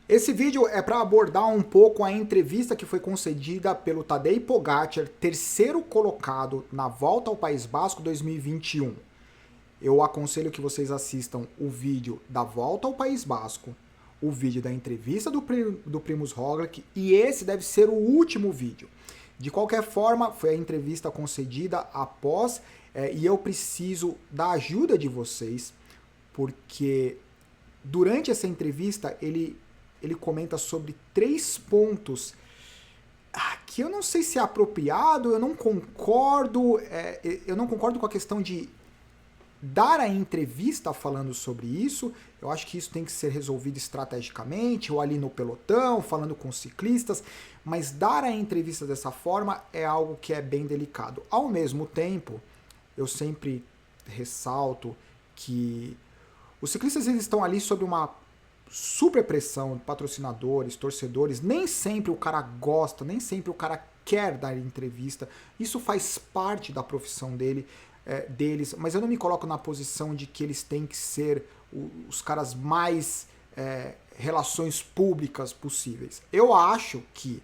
Esse vídeo é para abordar um pouco a entrevista que foi concedida pelo Tadej Pogačar, terceiro colocado na Volta ao País Basco 2021. Eu aconselho que vocês assistam o vídeo da Volta ao País Basco, o vídeo da entrevista do Primož Roglič e esse deve ser o último vídeo. De qualquer forma, foi a entrevista concedida após e eu preciso da ajuda de vocês, porque durante essa entrevista ele comenta sobre 3 pontos que eu não sei se é apropriado, eu não concordo com a questão de dar a entrevista falando sobre isso. Eu acho que isso tem que ser resolvido estrategicamente, ou ali no pelotão, falando com os ciclistas, mas dar a entrevista dessa forma é algo que é bem delicado. Ao mesmo tempo, eu sempre ressalto que os ciclistas eles estão ali sob uma super pressão de patrocinadores, torcedores, nem sempre o cara gosta, nem sempre o cara quer dar entrevista, isso faz parte da profissão deles, mas eu não me coloco na posição de que eles têm que ser os caras mais relações públicas possíveis. Eu acho que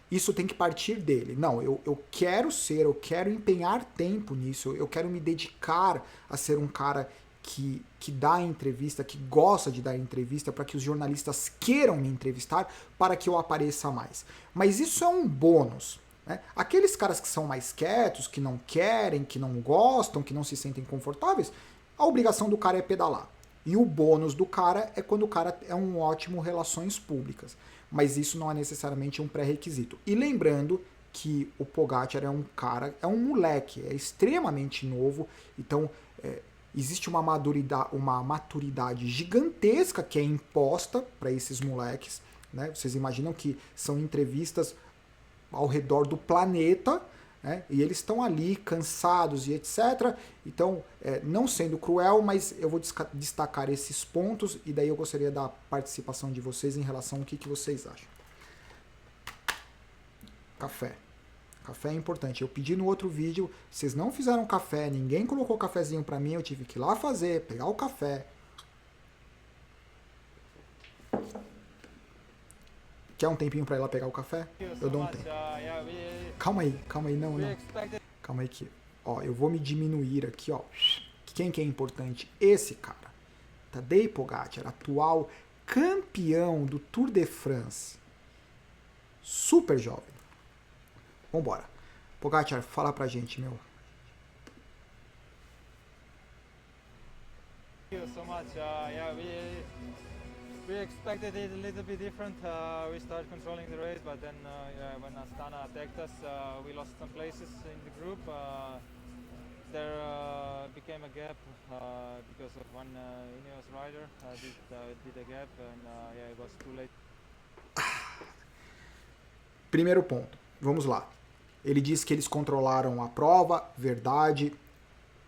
isso tem que partir dele. Não, eu quero empenhar tempo nisso, eu quero me dedicar a ser um cara que dá entrevista, que gosta de dar entrevista, para que os jornalistas queiram me entrevistar, para que eu apareça mais. Mas isso é um bônus. Né? Aqueles caras que são mais quietos, que não querem, que não gostam, que não se sentem confortáveis, a obrigação do cara é pedalar. E o bônus do cara é quando o cara é um ótimo relações públicas. Mas isso não é necessariamente um pré-requisito. E lembrando que o Pogačar é um cara, é um moleque, é extremamente novo, então existe uma maturidade gigantesca que é imposta para esses moleques. Né? Vocês imaginam que são entrevistas ao redor do planeta, né? E eles estão ali cansados e etc. Então, não sendo cruel, mas eu vou destacar esses pontos e daí eu gostaria da participação de vocês em relação ao que vocês acham. Café. Café é importante. Eu pedi no outro vídeo, vocês não fizeram café, ninguém colocou cafezinho pra mim, eu tive que ir lá fazer, pegar o café. Quer um tempinho pra ir lá pegar o café? Eu dou um tempo. Calma aí, não. Calma aí que, ó, eu vou me diminuir aqui, ó. Quem que é importante? Esse cara. Tadej Pogačar, atual campeão do Tour de France. Super jovem. Vambora. Pogačar, fala pra gente, meu. Thank you so much. We expected it a little bit different. We started controlling the race, but then when Astana attacked us, we lost some places in the group. There became a gap because of one Ineos rider did a gap, and it was too late. Primeiro ponto. Vamos lá. Ele diz que eles controlaram a prova, verdade.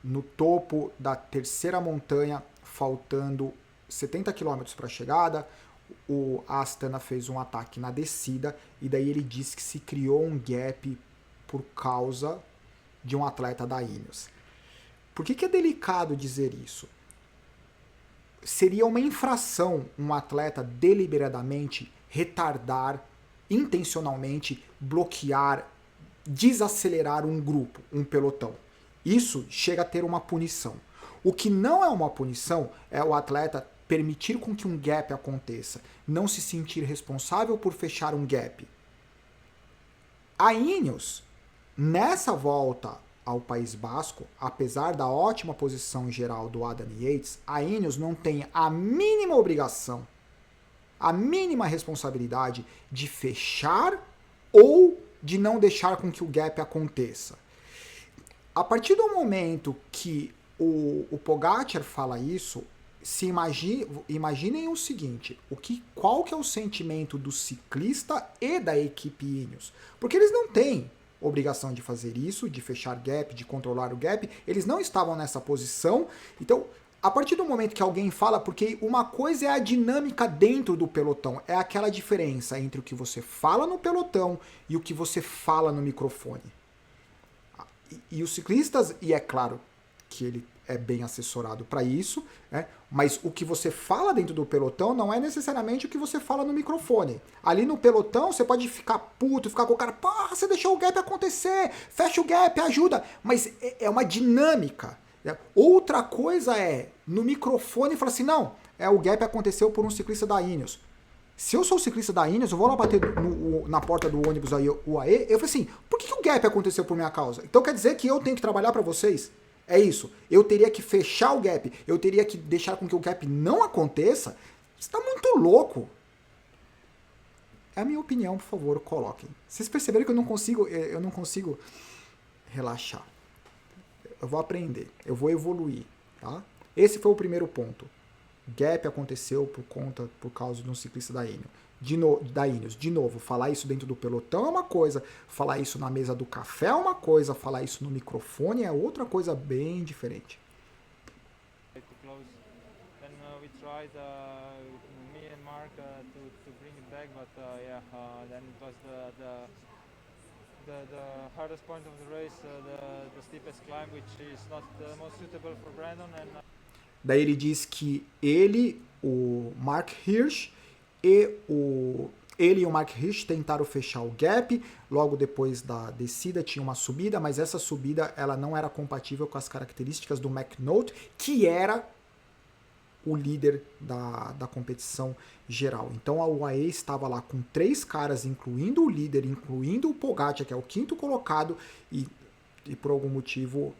No topo da terceira montanha, faltando 70 km para a chegada, a Astana fez um ataque na descida e daí ele disse que se criou um gap por causa de um atleta da Ineos. Por que é delicado dizer isso? Seria uma infração um atleta deliberadamente retardar, intencionalmente bloquear, desacelerar um grupo, um pelotão. Isso chega a ter uma punição. O que não é uma punição é o atleta permitir com que um gap aconteça, não se sentir responsável por fechar um gap. A Ineos, nessa volta ao País Basco, apesar da ótima posição geral do Adam Yates, a Ineos não tem a mínima obrigação, a mínima responsabilidade de fechar ou de não deixar com que o gap aconteça. A partir do momento que o Pogačar fala isso, imaginem o seguinte, qual que é o sentimento do ciclista e da equipe Ineos? Porque eles não têm obrigação de fazer isso, de fechar gap, de controlar o gap, eles não estavam nessa posição, então a partir do momento que alguém fala, porque uma coisa é a dinâmica dentro do pelotão, é aquela diferença entre o que você fala no pelotão e o que você fala no microfone. E os ciclistas, e é claro que ele é bem assessorado para isso, né? Mas o que você fala dentro do pelotão não é necessariamente o que você fala no microfone. Ali no pelotão você pode ficar puto, ficar com o cara, porra, você deixou o gap acontecer, fecha o gap, ajuda. Mas é uma dinâmica. Né? Outra coisa é, no microfone, falar assim, não, o gap aconteceu por um ciclista da Ineos. Se eu sou ciclista da Ineos, eu vou lá bater na porta do ônibus aí, o UAE, eu falei assim, por que o gap aconteceu por minha causa? Então quer dizer que eu tenho que trabalhar para vocês? É isso. Eu teria que fechar o gap, eu teria que deixar com que o gap não aconteça. Você está muito louco. É a minha opinião, por favor, coloquem. Vocês perceberam que eu não consigo relaxar. Eu vou aprender, eu vou evoluir, tá? Esse foi o primeiro ponto. Gap aconteceu por causa de um ciclista da Ineos. De novo, falar isso dentro do pelotão é uma coisa, falar isso na mesa do café é uma coisa, falar isso no microfone é outra coisa bem diferente. To close. Then we tried, me and Mark, to bring it back, but then it was the hardest point of the race, the steepest climb, which is not the most suitable for Brandon. Daí ele diz que ele, o Mark Hirschi e o Mark Hirschi tentaram fechar o gap, logo depois da descida tinha uma subida, mas essa subida ela não era compatível com as características do McNulty, que era o líder da competição geral. Então a UAE estava lá com 3 caras, incluindo o líder, incluindo o Pogacar, que é o 5º colocado, e por algum motivo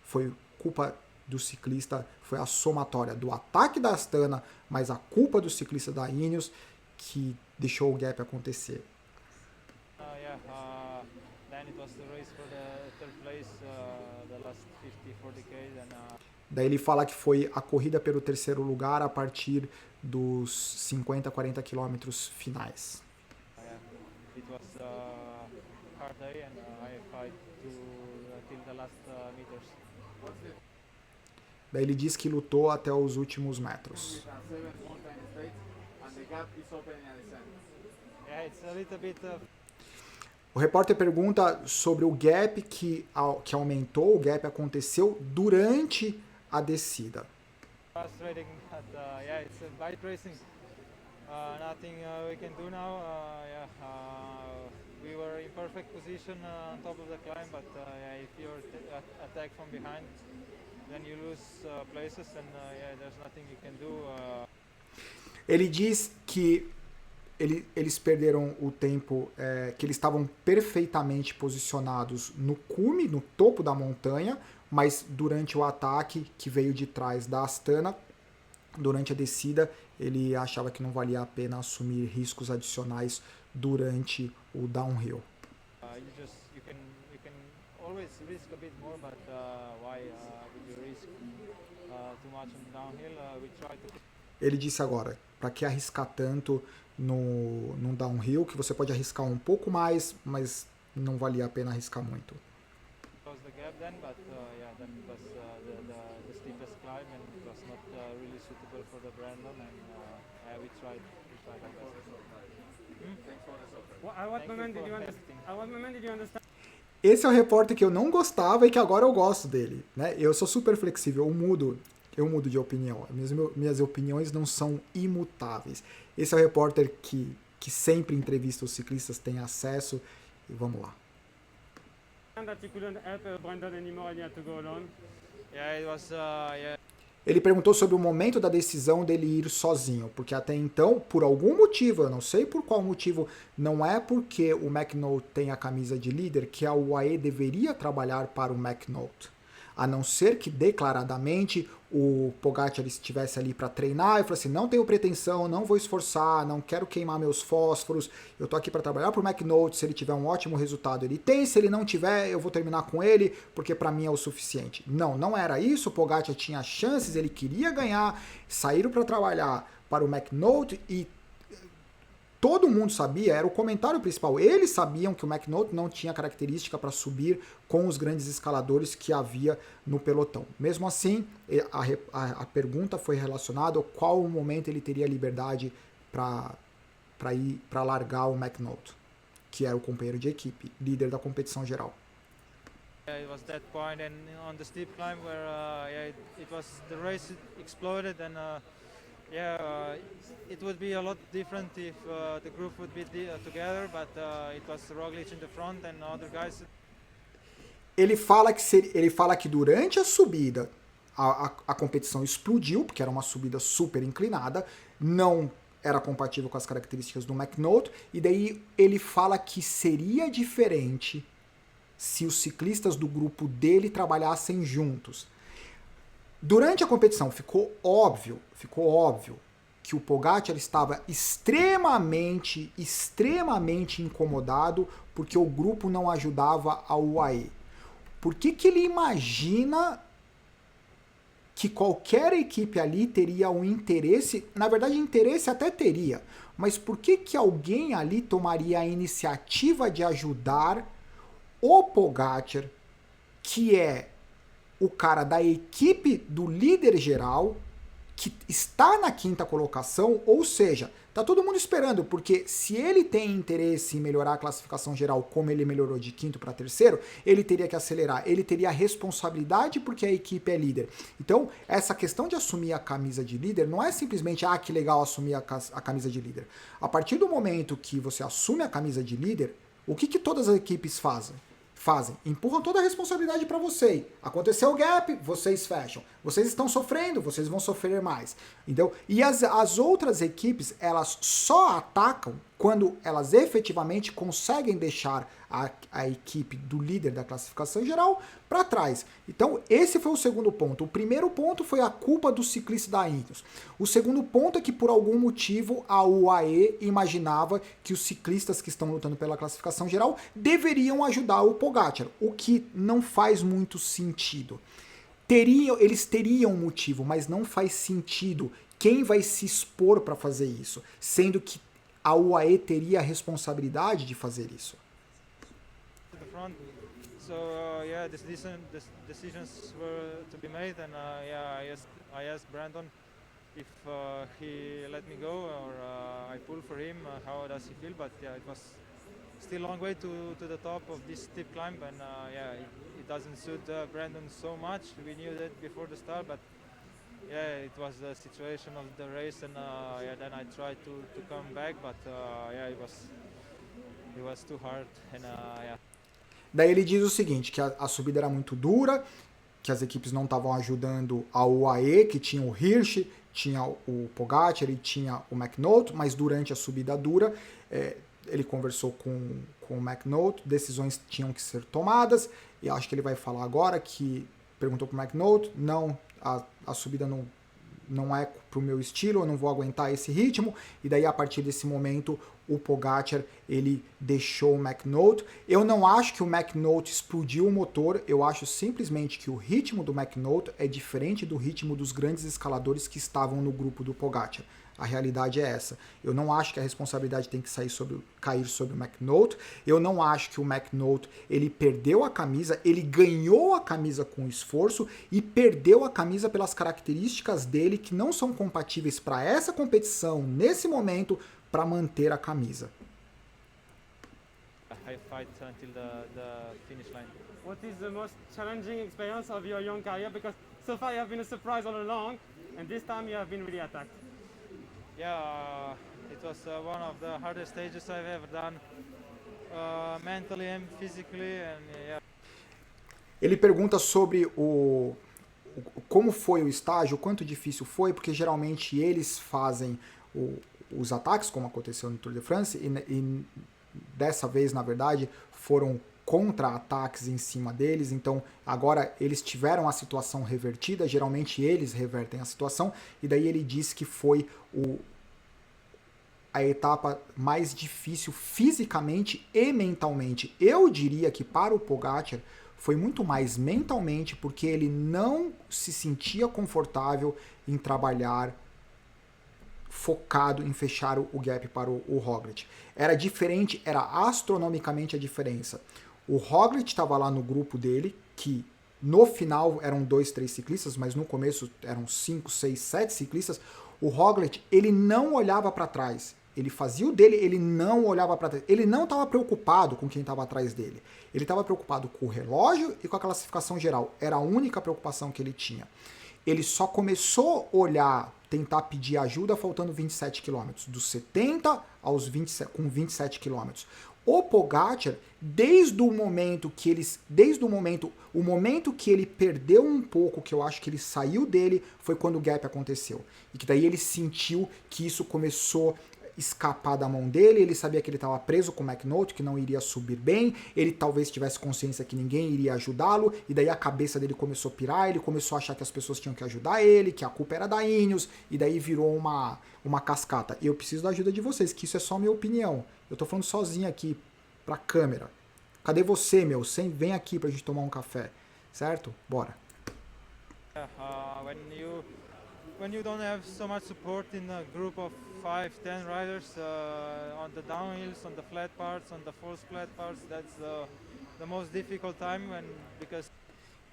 foi culpa do ciclista, foi a somatória do ataque da Astana, mas a culpa do ciclista da Ineos que deixou o gap acontecer. Then it was the race for the third place, the last 40K, Daí ele fala que foi a corrida pelo terceiro lugar a partir dos 50, 40 quilômetros finais. It was a hard day and I fight till the last meters. Daí ele diz que lutou até os últimos metros. Yeah, it's a little bit O repórter pergunta sobre o gap que aumentou, o gap aconteceu durante a descida. frustrating, but it's bike racing. Nothing we can do now. We were in perfect position on top of the climb, but if you're attacked from behind, then you lose places, and there's nothing you can do. Ele diz que eles perderam o tempo, que eles estavam perfeitamente posicionados no cume, no topo da montanha, mas durante o ataque que veio de trás da Astana, durante a descida, ele achava que não valia a pena assumir riscos adicionais durante o downhill. You can always risk a bit more, but why would you risk too much on downhill? We try to. Ele disse agora, para que arriscar tanto no downhill, que você pode arriscar um pouco mais, mas não valia a pena arriscar muito. Close the gap then, but then it was the steepest climb and it was not really suitable for the Brandon, and we tried our best. At what moment did you understand? Esse é o repórter que eu não gostava e que agora eu gosto dele, né? Eu sou super flexível, eu mudo de opinião. Minhas opiniões não são imutáveis. Esse é o repórter que sempre entrevista os ciclistas, tem acesso. E vamos lá. That you couldn't help Brandon anymore and you had to go alone? Yeah, it was Ele perguntou sobre o momento da decisão dele ir sozinho, porque até então, por algum motivo, eu não sei por qual motivo, não é porque o McNulty tem a camisa de líder que a UAE deveria trabalhar para o McNulty. A não ser que declaradamente o Pogacar estivesse ali para treinar e falasse assim, não tenho pretensão, não vou esforçar, não quero queimar meus fósforos, eu tô aqui para trabalhar pro McNulty, se ele tiver um ótimo resultado ele tem, se ele não tiver eu vou terminar com ele, porque para mim é o suficiente. Não era isso, o Pogacar tinha chances, ele queria ganhar, saíram para trabalhar para o McNulty e todo mundo sabia, era o comentário principal, eles sabiam que o McNulty não tinha característica para subir com os grandes escaladores que havia no pelotão. Mesmo assim, a pergunta foi relacionada a qual o momento ele teria liberdade para largar o McNulty, que era o companheiro de equipe, líder da competição geral. It was that point, and on the steep climb where it was the race exploded, and it would be a lot different if the group would be together, but it was Roglic in the front and other guys. Ele fala que durante a subida a competição explodiu, porque era uma subida super inclinada, não era compatível com as características do McNulty, e daí ele fala que seria diferente se os ciclistas do grupo dele trabalhassem juntos. Durante a competição ficou óbvio que o Pogacar estava extremamente incomodado porque o grupo não ajudava a UAE. Por que ele imagina que qualquer equipe ali teria um interesse? Na verdade, interesse até teria, mas por que alguém ali tomaria a iniciativa de ajudar o Pogacar, que é o cara da equipe do líder geral, que está na 5ª colocação, ou seja, tá todo mundo esperando, porque se ele tem interesse em melhorar a classificação geral, como ele melhorou de 5º para 3º, ele teria que acelerar, ele teria a responsabilidade porque a equipe é líder. Então, essa questão de assumir a camisa de líder não é simplesmente, que legal assumir a camisa de líder. A partir do momento que você assume a camisa de líder, o que todas as equipes fazem? Empurram toda a responsabilidade para você. Aconteceu o gap, vocês fecham. Vocês estão sofrendo, vocês vão sofrer mais. Então, e as outras equipes, elas só atacam quando elas efetivamente conseguem deixar a equipe do líder da classificação geral para trás. Então, esse foi o segundo ponto. O primeiro ponto foi a culpa do ciclista da Ineos. O segundo ponto é que, por algum motivo, a UAE imaginava que os ciclistas que estão lutando pela classificação geral deveriam ajudar o Pogacar, o que não faz muito sentido. Eles teriam um motivo, mas não faz sentido. Quem vai se expor para fazer isso? Sendo que a UAE teria a responsabilidade de fazer isso. So decisions were to be made, and I asked Brandon if he let me go or I pull for him. How does he feel? But it was still a long way to the top of this steep climb, and it doesn't suit Brandon so much. We knew that before the start, but it was the situation of the race, and then I tried to come back, but it was too hard, and Daí ele diz o seguinte, que a subida era muito dura, que as equipes não estavam ajudando a UAE, que tinha o Hirsch, tinha o Pogacar e tinha o McNulty, mas durante a subida dura ele conversou com o McNulty, decisões tinham que ser tomadas, e acho que ele vai falar agora que perguntou para o McNulty, não, a subida não é pro meu estilo, eu não vou aguentar esse ritmo, e daí a partir desse momento o Pogacar ele deixou o McNulty. Eu não acho que o McNulty explodiu o motor, eu acho simplesmente que o ritmo do McNulty é diferente do ritmo dos grandes escaladores que estavam no grupo do Pogacar. A realidade é essa. Eu não acho que a responsabilidade tem que cair sobre o McNulty. Eu não acho que o McNulty ele perdeu a camisa, ele ganhou a camisa com esforço e perdeu a camisa pelas características dele que não são compatíveis para essa competição, nesse momento, para manter a camisa. I fight until the finish line. What is the most challenging experience of your young career? Because so far you have been a surprise all along, and this time you have been really attacked. It was one of the hardest stages I've ever done, mentally and physically, and Ele pergunta sobre como foi o estágio, o quanto difícil foi, porque geralmente eles fazem os ataques, como aconteceu no Tour de France, e dessa vez, na verdade, foram contra-ataques em cima deles, então agora eles tiveram a situação revertida, geralmente eles revertem a situação, e daí ele disse que foi a etapa mais difícil fisicamente e mentalmente. Eu diria que para o Pogacar foi muito mais mentalmente, porque ele não se sentia confortável em trabalhar focado em fechar o gap para o Roglic. Era diferente, era astronomicamente a diferença. O Roglic estava lá no grupo dele, que no final eram 2, 3 ciclistas, mas no começo eram 5, 6, 7 ciclistas. O Roglic, ele não olhava para trás. Ele fazia o dele, ele não olhava para trás. Ele não estava preocupado com quem estava atrás dele. Ele estava preocupado com o relógio e com a classificação geral. Era a única preocupação que ele tinha. Ele só começou a olhar, tentar pedir ajuda faltando 27 km. Dos 70 aos 27, com 27 km. O Pogacar, desde o momento que ele perdeu um pouco, que eu acho que ele saiu dele, foi quando o gap aconteceu. E que daí ele sentiu que isso começou escapar da mão dele, ele sabia que ele estava preso com o McNulty, que não iria subir bem, ele talvez tivesse consciência que ninguém iria ajudá-lo, e daí a cabeça dele começou a pirar, ele começou a achar que as pessoas tinham que ajudar ele, que a culpa era da Ineos, e daí virou uma cascata. E eu preciso da ajuda de vocês, que isso é só minha opinião. Eu tô falando sozinho aqui pra câmera. Cadê você, meu? Vem aqui pra gente tomar um café, certo? Bora. When you don't have so much support in a group of 5, 10 riders on the downhills, on the flat parts, on the false flat parts, that's the most difficult time because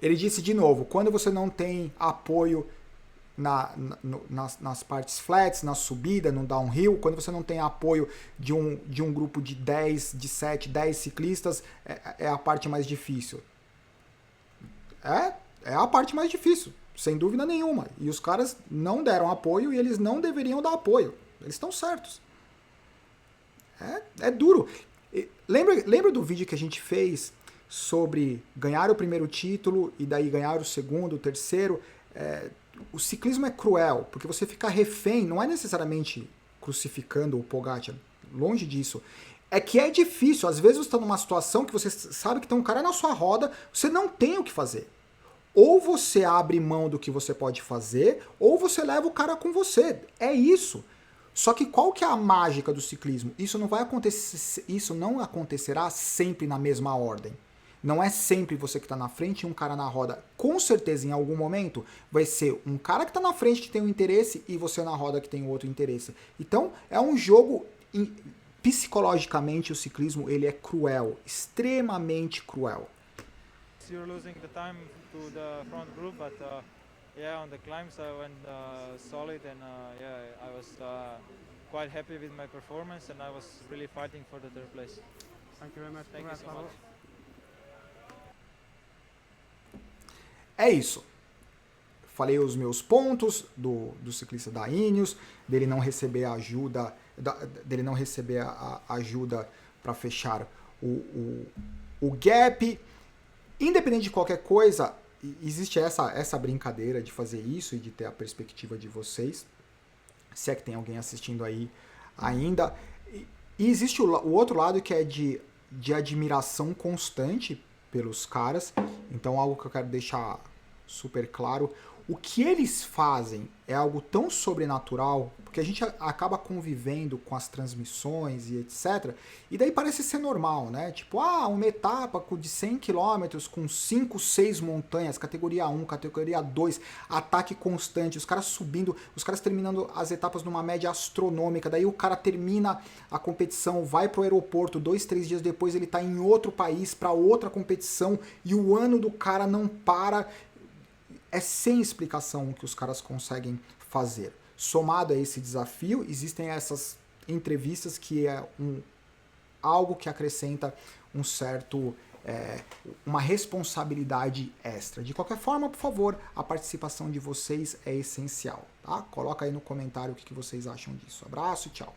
ele disse de novo, quando você não tem apoio nas partes flats, na subida, no downhill, quando você não tem apoio de um grupo de 10, de 7, 10 ciclistas, é a parte mais difícil. É a parte mais difícil. Sem dúvida nenhuma. E os caras não deram apoio e eles não deveriam dar apoio. Eles estão certos. É duro. Lembra do vídeo que a gente fez sobre ganhar o primeiro título e daí ganhar o segundo, o terceiro? O ciclismo é cruel, porque você fica refém, não é necessariamente crucificando o Pogacar, longe disso. É que é difícil. Às vezes você está numa situação que você sabe que tem um cara na sua roda, você não tem o que fazer. Ou você abre mão do que você pode fazer, ou você leva o cara com você. É isso. Só que qual que é a mágica do ciclismo? Isso não acontecerá sempre na mesma ordem. Não é sempre você que está na frente e um cara na roda. Com certeza, em algum momento, vai ser um cara que está na frente que tem um interesse e você na roda que tem outro interesse. Então, é um jogo... Psicologicamente, o ciclismo ele é cruel. Extremamente cruel. you're losing the time to the front group, but yeah, on the climbs I went solid, and yeah, I was quite happy with my performance, and I was really fighting for the third place. Thank you very much. Thank you so much. É isso. Falei os meus pontos do ciclista da Ineos, dele não receber a ajuda, a ajuda para fechar o gap. Independente de qualquer coisa, existe essa brincadeira de fazer isso e de ter a perspectiva de vocês, se é que tem alguém assistindo aí ainda. E existe o outro lado que é de admiração constante pelos caras. Então, algo que eu quero deixar super claro. O que eles fazem é algo tão sobrenatural, porque a gente acaba convivendo com as transmissões e etc. E daí parece ser normal, né? Tipo, uma etapa de 100 km com 5, 6 montanhas, categoria 1, categoria 2, ataque constante, os caras subindo, os caras terminando as etapas numa média astronômica, daí o cara termina a competição, vai pro aeroporto, 2, 3 dias depois ele tá em outro país para outra competição e o ano do cara não para. É sem explicação o que os caras conseguem fazer. Somado a esse desafio, existem essas entrevistas que é algo que acrescenta um certo, uma responsabilidade extra. De qualquer forma, por favor, a participação de vocês é essencial. Tá? Coloca aí no comentário o que vocês acham disso. Abraço e tchau.